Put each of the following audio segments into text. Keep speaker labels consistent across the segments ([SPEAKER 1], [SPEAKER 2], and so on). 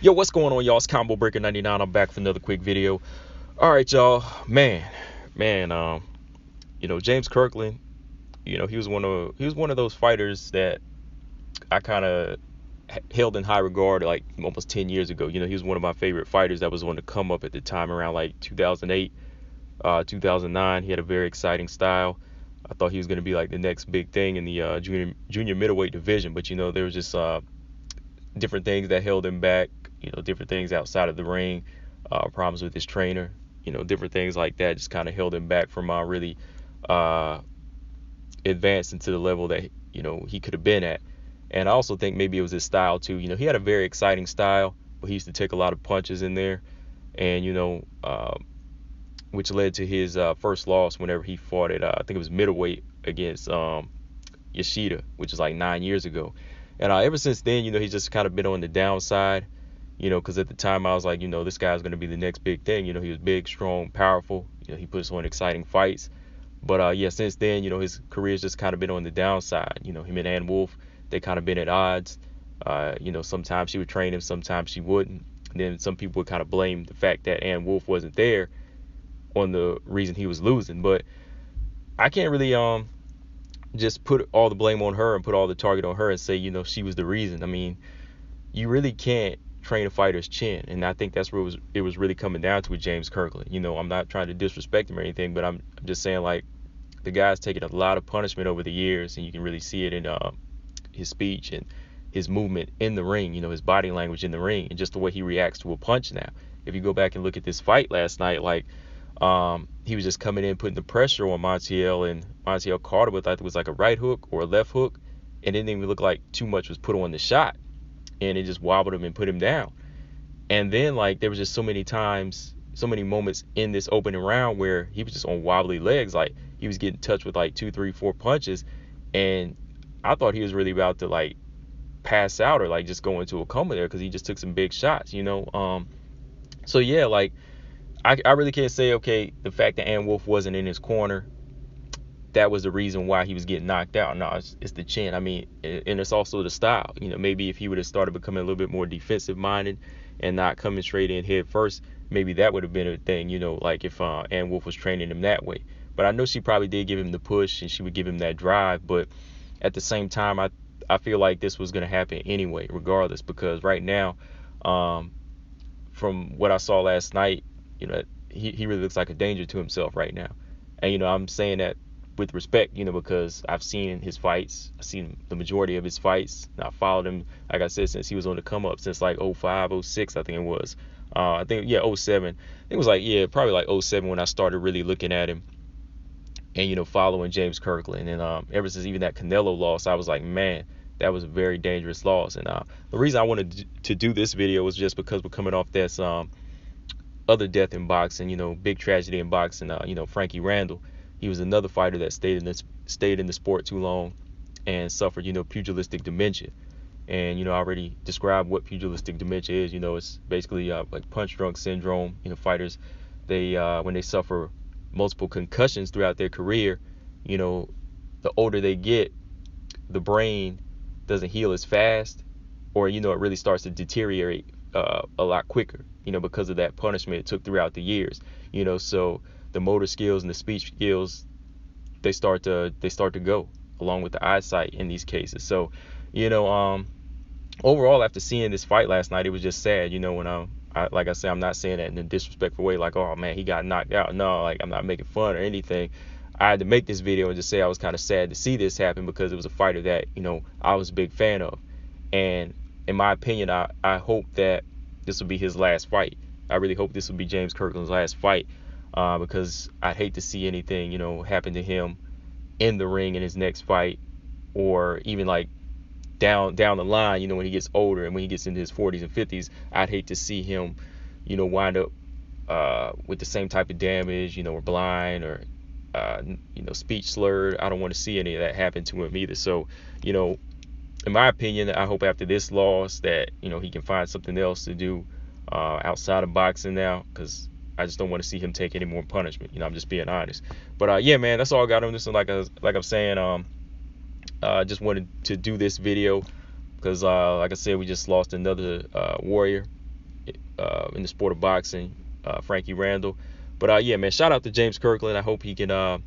[SPEAKER 1] Yo, what's going on, y'all? It's Combo Breaker 99. I'm back with another quick video. All right, y'all. Man, James Kirkland. He was one of those fighters that I kind of held in high regard like almost 10 years ago. He was one of my favorite fighters that was on the come up at the time around like 2008, 2009. He had a very exciting style. I thought he was going to be like the next big thing in the junior middleweight division, but there was just different things that held him back. Different things outside of the ring, problems with his trainer. Different things like that just kind of held him back from really advancing to the level that he could have been at. And I also think maybe it was his style too. He had a very exciting style, but he used to take a lot of punches in there, and which led to his first loss whenever he fought at I think it was middleweight against Yoshida, which is like 9 years ago. And ever since then, he's just kind of been on the downside, because at the time I was like, this guy's going to be the next big thing. He was big, strong, powerful. He puts on exciting fights. But since then, his career's just kind of been on the downside. Him and Ann Wolfe, they kind of been at odds. Sometimes she would train him, sometimes she wouldn't. And then some people would kind of blame the fact that Ann Wolfe wasn't there on the reason he was losing. But I can't really just put all the blame on her and put all the target on her and say, she was the reason. I mean, you really can't train a fighter's chin, and I think that's where it was really coming down to with James Kirkland. I'm not trying to disrespect him or anything, but I'm just saying, like, the guy's taken a lot of punishment over the years, and you can really see it in his speech and his movement in the ring, his body language in the ring, and just the way he reacts to a punch now. If you go back and look at this fight last night, like, he was just coming in, putting the pressure on Montiel, and Montiel caught him with, I think it was like a right hook or a left hook, and it didn't even look like too much was put on the shot, and it just wobbled him and put him down. And then, like, there was just so many times, so many moments in this opening round where he was just on wobbly legs. Like, he was getting touched with like 2, 3, 4 punches, and I thought he was really about to like pass out or like just go into a coma there because he just took some big shots. So yeah, like, I really can't say, okay, the fact that Ann Wolfe wasn't in his corner, that was the reason why he was getting knocked out. No, it's the chin. I mean, and it's also the style. Maybe if he would have started becoming a little bit more defensive minded and not coming straight in head first, maybe that would have been a thing, like if Ann Wolfe was training him that way. But I know she probably did give him the push and she would give him that drive. But at the same time, I feel like this was going to happen anyway, regardless, because right now, from what I saw last night, he really looks like a danger to himself right now. And, I'm saying that with respect, because I've seen his fights. I've seen the majority of his fights. And I followed him, like I said, since he was on the come up, since like 05, 06, I think it was. I think, yeah, 07. I think it was like, yeah, probably like 07 when I started really looking at him and, following James Kirkland. And ever since even that Canelo loss, I was like, man, that was a very dangerous loss. And the reason I wanted to do this video was just because we're coming off this other death in boxing, big tragedy in boxing, Frankie Randall. He was another fighter that stayed in the sport too long and suffered, pugilistic dementia. And, I already described what pugilistic dementia is. It's basically like punch drunk syndrome. Fighters, they when they suffer multiple concussions throughout their career, the older they get, the brain doesn't heal as fast, or, it really starts to deteriorate a lot quicker, because of that punishment it took throughout the years. So the motor skills and the speech skills, they start to go along with the eyesight in these cases. So, overall, after seeing this fight last night, it was just sad. When like I said, I'm not saying that in a disrespectful way, like, oh man, he got knocked out. No, like, I'm not making fun or anything. I had to make this video and just say I was kind of sad to see this happen because it was a fighter that, I was a big fan of. And in my opinion, I hope that this will be his last fight. I really hope this will be James Kirkland's last fight, because I'd hate to see anything, happen to him in the ring in his next fight, or even like down the line, when he gets older and when he gets into his 40s and 50s. I'd hate to see him, wind up with the same type of damage, or blind, or speech slurred. I don't want to see any of that happen to him either. So, in my opinion, I hope after this loss that, he can find something else to do outside of boxing now, because I just don't want to see him take any more punishment. I'm just being honest. But yeah, man, that's all I got on this one. Like I'm saying, I just wanted to do this video because, like I said, we just lost another warrior. in the sport of boxing, Frankie Randall. But yeah, man, shout out to James Kirkland. I hope he can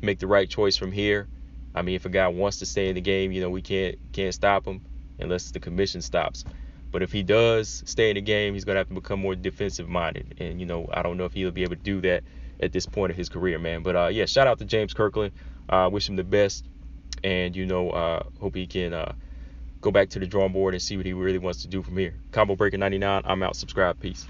[SPEAKER 1] make the right choice from here. I mean, if a guy wants to stay in the game, we can't stop him unless the commission stops. But if he does stay in the game, he's gonna have to become more defensive minded. And I don't know if he'll be able to do that at this point of his career, man. But yeah, shout out to James Kirkland. Wish him the best, and hope he can go back to the drawing board and see what he really wants to do from here. Combo Breaker 99. I'm out. Subscribe. Peace.